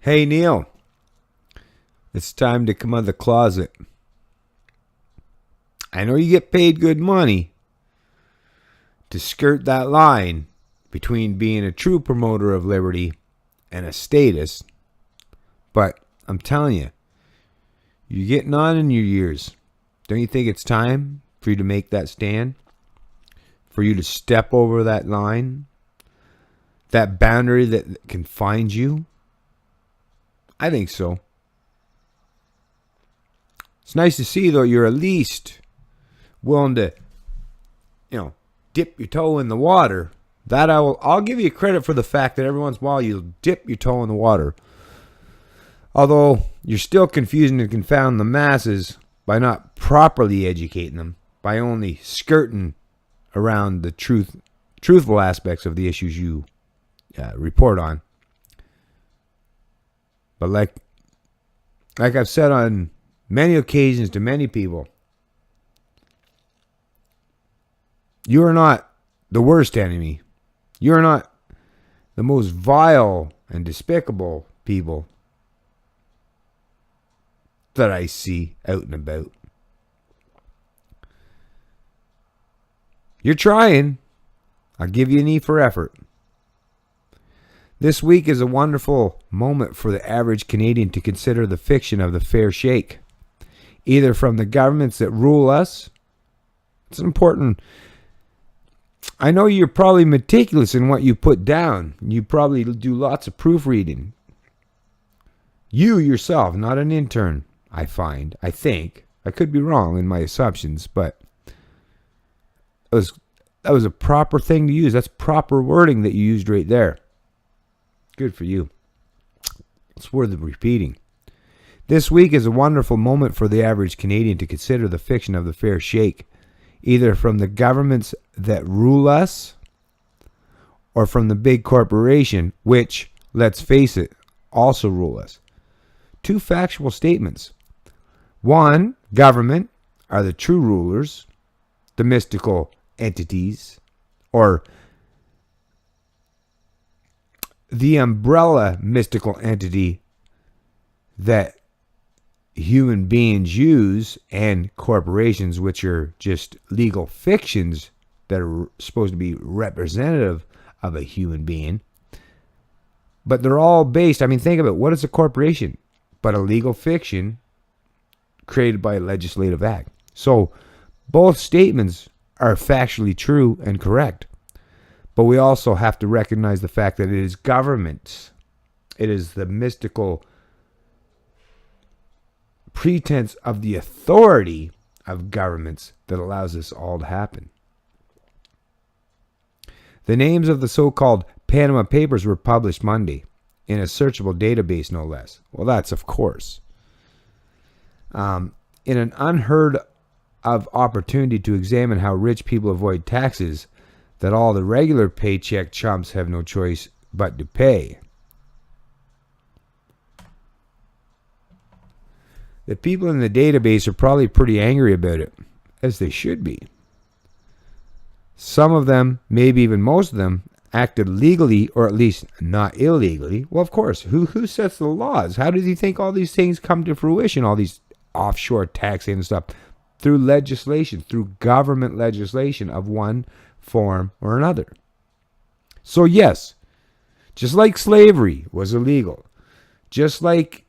Hey, Neil. It's time to come out of the closet. I know you get paid good money to skirt that line between being a true promoter of liberty and a statist, but I'm telling you, you're getting on in your years. Don't you think it's time for you to make that stand? For you to step over that line? That boundary that confines you? I think so. It's nice to see, though, you're at least willing to, dip your toe in the water. That I'll give you credit for the fact that every once in a while you'll dip your toe in the water. Although you're still confusing and confounding the masses by not properly educating them, by only skirting around the truthful aspects of the issues you report on. But like I've said on many occasions to many people, you are not the worst enemy. You are not the most vile and despicable people that I see out and about. You're trying. I'll give you an E for effort. This week is a wonderful moment for the average Canadian to consider the fiction of the fair shake, either from the governments that rule us. It's important. I know you're probably meticulous in what you put down. You probably do lots of proofreading. You yourself, not an intern, I think. I could be wrong in my assumptions, but that was a proper thing to use. That's proper wording that you used right there. Good for you. It's worth repeating. This week is a wonderful moment for the average Canadian to consider the fiction of the fair shake, either from the governments that rule us or from the big corporation, which, let's face it, also rule us. Two factual statements. One, government are the true rulers, the mystical entities, or the umbrella mystical entity that human beings use, and corporations, which are just legal fictions that are supposed to be representative of a human being. But they're all based, think of it, what is a corporation but a legal fiction created by a legislative act? So both statements are factually true and correct. But we also have to recognize the fact that it is governments. It is the mystical pretense of the authority of governments that allows this all to happen. The names of the so-called Panama Papers were published Monday in a searchable database, no less. Well, that's of course. In an unheard of opportunity to examine how rich people avoid taxes that all the regular paycheck chumps have no choice but to pay. The people in the database are probably pretty angry about it, as they should be. Some of them, maybe even most of them, acted legally, or at least not illegally. Well, of course, who sets the laws? How does he think all these things come to fruition, all these offshore taxing and stuff? Through legislation, through government legislation of one form or another. So yes, just like slavery was illegal, just like,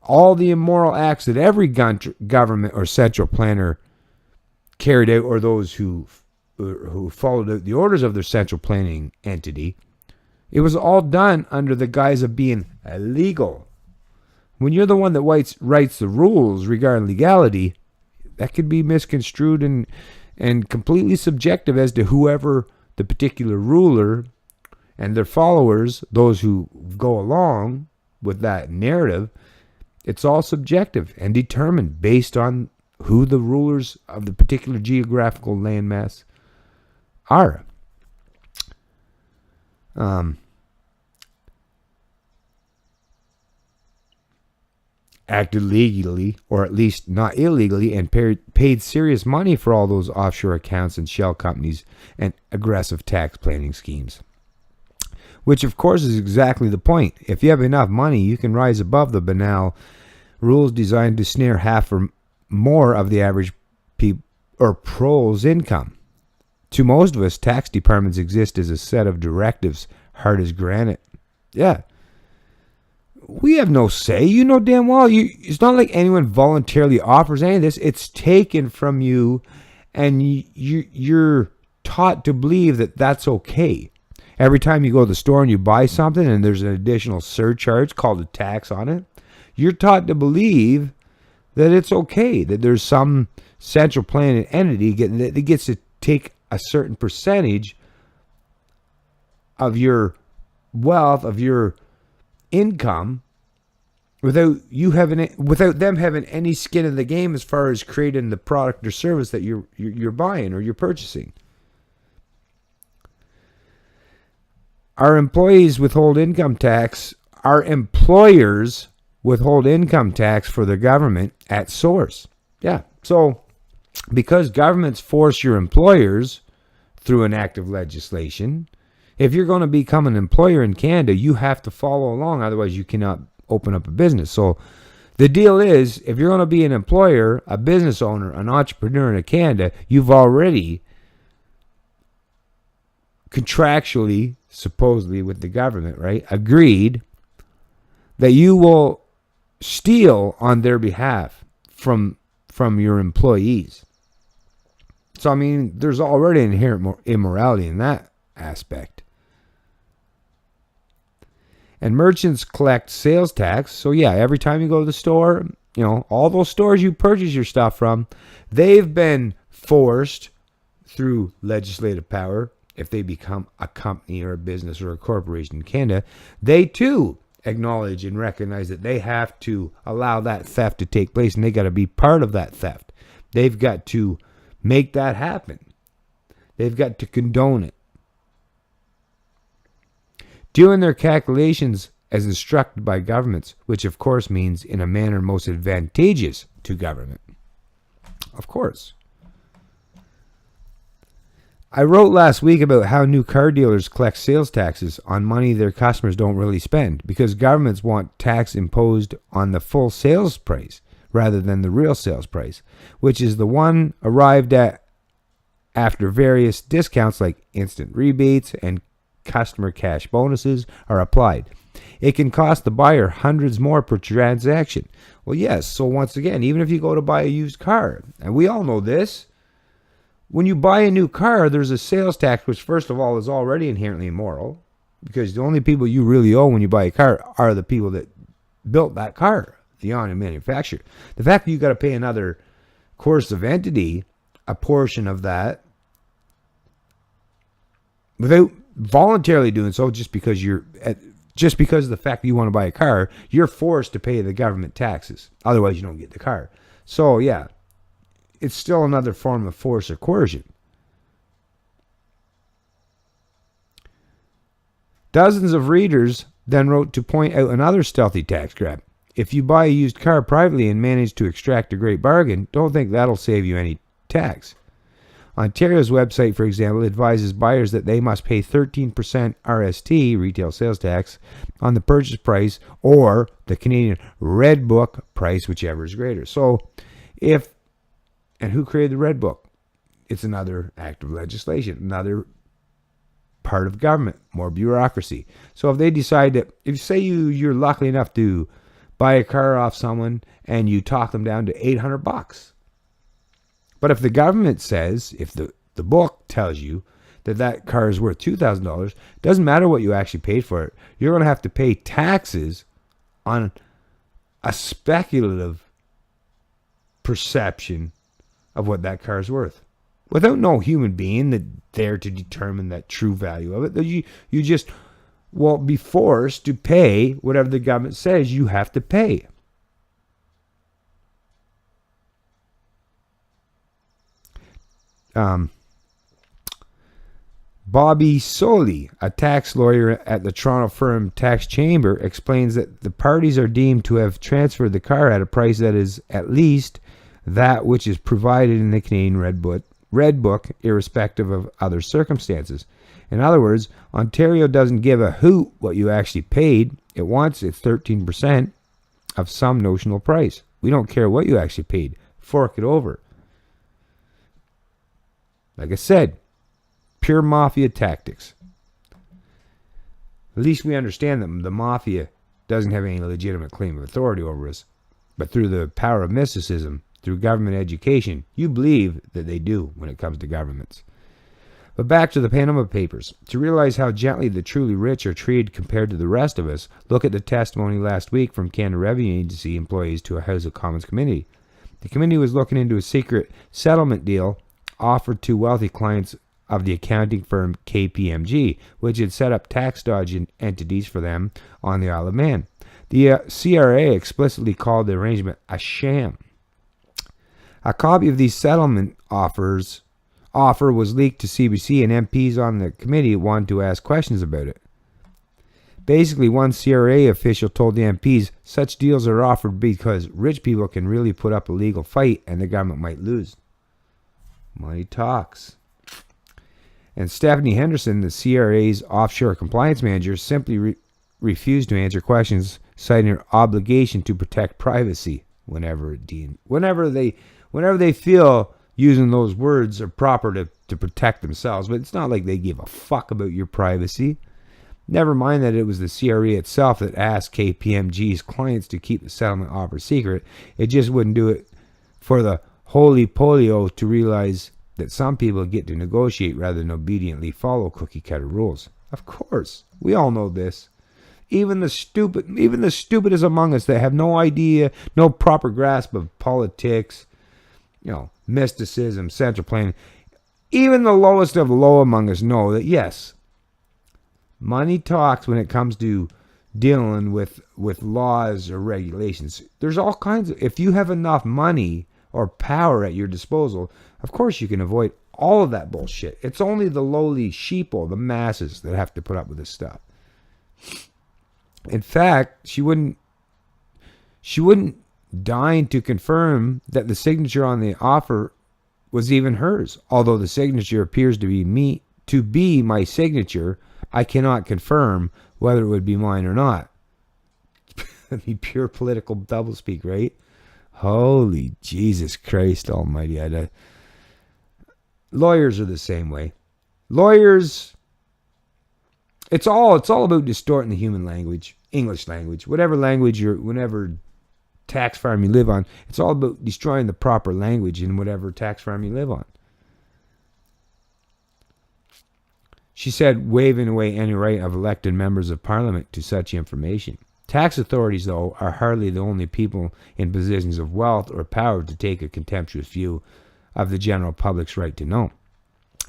all the immoral acts that every government or central planner carried out, or those who followed out the orders of their central planning entity, it was all done under the guise of being illegal. When you're the one that writes the rules regarding legality, that could be misconstrued and completely subjective as to whoever the particular ruler and their followers, those who go along with that narrative. It's all subjective and determined based on who the rulers of the particular geographical landmass are. Acted legally, or at least not illegally, and paid serious money for all those offshore accounts and shell companies and aggressive tax planning schemes. which of course is exactly the point. If you have enough money, you can rise above the banal rules designed to snare half or more of the average pro's income. To most of us, tax departments exist as a set of directives, hard as granite. Yeah. We have no say. You know damn well. It's not like anyone voluntarily offers any of this. It's taken from you, and you're taught to believe that that's okay. Every time you go to the store and you buy something and there's an additional surcharge called a tax on it, you're taught to believe that it's okay, that there's some central planning entity that gets to take a certain percentage of your wealth, of your income, without them having any skin in the game as far as creating the product or service that you're buying or you're purchasing. Our employers withhold income tax for the government at source. Yeah. So because governments force your employers through an act of legislation, if you're going to become an employer in Canada, you have to follow along. Otherwise, you cannot open up a business. So the deal is, if you're going to be an employer, a business owner, an entrepreneur in Canada, you've already contractually, supposedly with the government, right, agreed that you will steal on their behalf from your employees. So, I mean, there's already inherent immorality in that aspect. And merchants collect sales tax. So, yeah, every time you go to the store, all those stores you purchase your stuff from, they've been forced through legislative power, if they become a company or a business or a corporation in Canada, they too acknowledge and recognize that they have to allow that theft to take place, and they got to be part of that theft. They've got to make that happen. They've got to condone it. Doing their calculations as instructed by governments, which of course means in a manner most advantageous to government. Of course. I wrote last week about how new car dealers collect sales taxes on money their customers don't really spend because governments want tax imposed on the full sales price rather than the real sales price, which is the one arrived at after various discounts like instant rebates and customer cash bonuses are applied. It can cost the buyer hundreds more per transaction. Well, yes, so once again, even if you go to buy a used car, and we all know this, when you buy a new car, there's a sales tax, which first of all is already inherently immoral, because the only people you really owe when you buy a car are the people that built that car, the owner and manufacturer. The fact that you got to pay another coercive entity a portion of that without voluntarily doing so, just because of the fact that you want to buy a car, you're forced to pay the government taxes. Otherwise, you don't get the car. So yeah. It's still another form of force or coercion. Dozens of readers then wrote to point out another stealthy tax grab. If you buy a used car privately and manage to extract a great bargain, don't think that'll save you any tax. Ontario's website, for example, advises buyers that they must pay 13% RST, retail sales tax, on the purchase price or the Canadian Red Book price, whichever is greater. So, and who created the Red Book? It's another act of legislation, another part of government, more bureaucracy. So if they decide that, if say you're lucky enough to buy a car off someone and you talk them down to $800, but if the government says, if the book tells you that car is worth $2,000, doesn't matter what you actually paid for it, you're going to have to pay taxes on a speculative perception of what that car is worth, without no human being there to determine that true value of it. You just will be forced to pay whatever the government says you have to pay. Bobby Soley, a tax lawyer at the Toronto firm Tax Chamber, explains that the parties are deemed to have transferred the car at a price that is at least that which is provided in the Canadian Red Book, irrespective of other circumstances. In other words, Ontario doesn't give a hoot what you actually paid. It wants its 13% of some notional price. We don't care what you actually paid. Fork it over. Like I said, pure mafia tactics. At least we understand that the mafia doesn't have any legitimate claim of authority over us. But through the power of mysticism, through government education, you believe that they do when it comes to governments. But back to the Panama Papers. To realize how gently the truly rich are treated compared to the rest of us, look at the testimony last week from Canada Revenue Agency employees to a House of Commons committee. The committee was looking into a secret settlement deal offered to wealthy clients of the accounting firm KPMG, which had set up tax dodge entities for them on the Isle of Man. The CRA explicitly called the arrangement a sham. A copy of these settlement offer was leaked to CBC, and MPs on the committee wanted to ask questions about it. Basically, one CRA official told the MPs such deals are offered because rich people can really put up a legal fight and the government might lose. Money talks. And Stephanie Henderson, the CRA's offshore compliance manager, simply refused to answer questions, citing her obligation to protect privacy whenever they feel using those words are proper to protect themselves. But it's not like they give a fuck about your privacy. Never mind that it was the CRA itself that asked KPMG's clients to keep the settlement offer secret. It just wouldn't do it for the holy polio to realize that some people get to negotiate rather than obediently follow cookie-cutter rules. Of course, we all know this. Even the stupidest among us that have no idea, no proper grasp of politics, mysticism, central planning, even the lowest of low among us know that, yes, money talks when it comes to dealing with laws or regulations. There's all kinds of, if you have enough money or power at your disposal, of course you can avoid all of that bullshit. It's only the lowly sheeple, the masses, that have to put up with this stuff. In fact, she wouldn't deign to confirm that the signature on the offer was even hers. Although the signature appears to be my signature, I cannot confirm whether it would be mine or not. I mean, pure political doublespeak, right? Holy Jesus Christ Almighty! Lawyers are the same way. Lawyers, it's all about distorting the human language, English language, whatever tax farm you live on. It's all about destroying the proper language in whatever tax farm you live on. She said, waving away any right of elected members of parliament to such information. Tax authorities, though, are hardly the only people in positions of wealth or power to take a contemptuous view of the general public's right to know.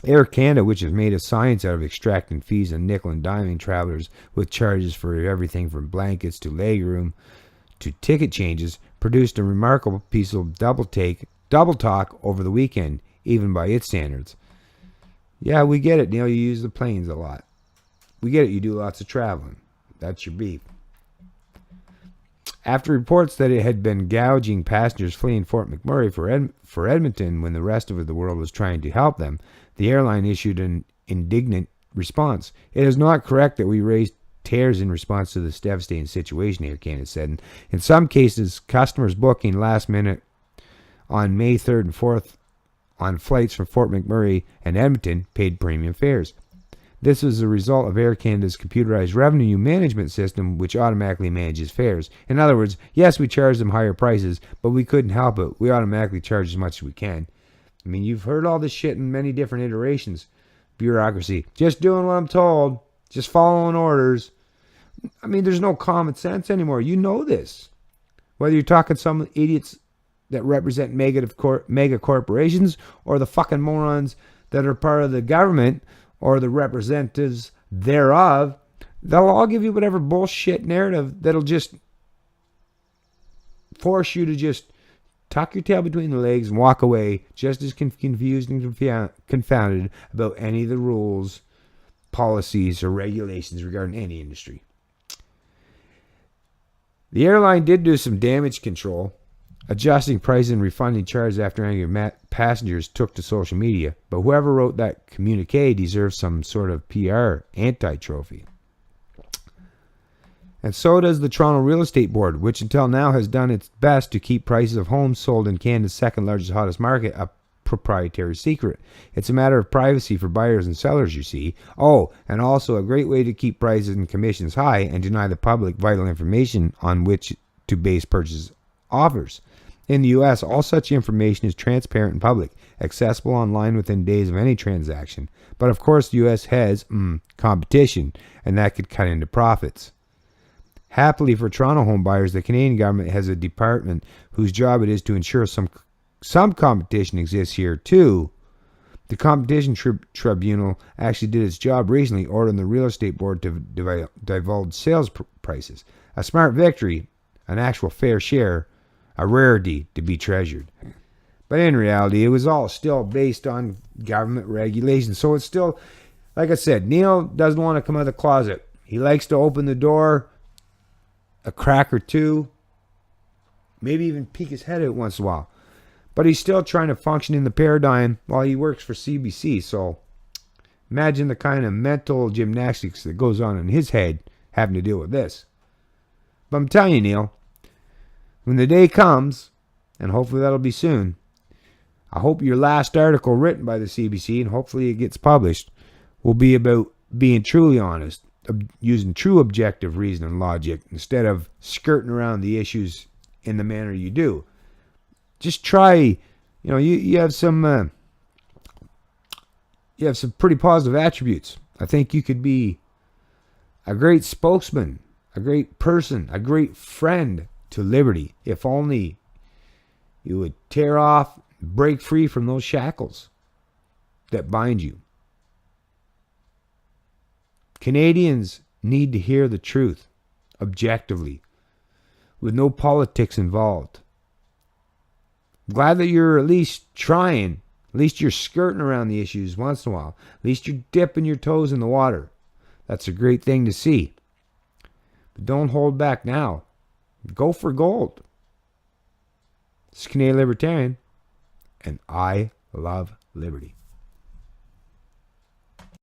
Air Canada, which has made a science out of extracting fees and nickel and diming travelers with charges for everything from blankets to legroom to ticket changes, produced a remarkable piece of double talk over the weekend, even by its standards. Yeah, we get it, Neil. You use the planes a lot. We get it. You do lots of traveling. That's your beef. After reports that it had been gouging passengers fleeing Fort McMurray for Edmonton when the rest of the world was trying to help them, the airline issued an indignant response. It is not correct that we raised tears in response to this devastating situation, Air Canada said. In some cases, customers booking last minute on May 3rd and 4th on flights from Fort McMurray and Edmonton paid premium fares. This is a result of Air Canada's computerized revenue management system, which automatically manages fares. In other words, yes, we charge them higher prices, but we couldn't help it. We automatically charge as much as we can. I mean, you've heard all this shit in many different iterations. Bureaucracy. Just doing what I'm told. Just following orders. I mean, there's no common sense anymore. You know this. Whether you're talking some idiots that represent mega corporations or the fucking morons that are part of the government or the representatives thereof, they'll all give you whatever bullshit narrative that'll just force you to just tuck your tail between the legs and walk away just as confused and confounded about any of the rules, policies, or regulations regarding any industry. The airline did do some damage control. adjusting prices and refunding charges after angry passengers took to social media. But whoever wrote that communique deserves some sort of PR anti-trophy. And so does the Toronto Real Estate Board, which until now has done its best to keep prices of homes sold in Canada's second largest, hottest market a proprietary secret. It's a matter of privacy for buyers and sellers, you see. Oh, and also a great way to keep prices and commissions high and deny the public vital information on which to base purchase offers. In the U.S., all such information is transparent and public, accessible online within days of any transaction. But of course, the U.S. has competition, and that could cut into profits. Happily for Toronto home buyers, the Canadian government has a department whose job it is to ensure some competition exists here too. The Competition Tribunal actually did its job recently, ordering the Real Estate Board to divulge sales prices. A smart victory, an actual fair share, a rarity to be treasured. But in reality, it was all still based on government regulations. So it's still, like I said, Neil doesn't want to come out of the closet. He likes to open the door a crack or two, maybe even peek his head out once in a while. But he's still trying to function in the paradigm while he works for CBC. So imagine the kind of mental gymnastics that goes on in his head having to deal with this. But I'm telling you, Neil, when the day comes, and hopefully that'll be soon, I hope your last article written by the CBC, and hopefully it gets published, will be about being truly honest, using true objective reason and logic instead of skirting around the issues in the manner you do. Just try, you have some pretty positive attributes. I think you could be a great spokesman, a great person, a great friend to liberty, if only you would tear off, break free from those shackles that bind you. Canadians need to hear the truth, objectively, with no politics involved. I'm glad that you're at least trying, at least you're skirting around the issues once in a while, at least you're dipping your toes in the water. That's a great thing to see. But don't hold back now. Go for gold. This is Canadian Libertarian, and I love liberty.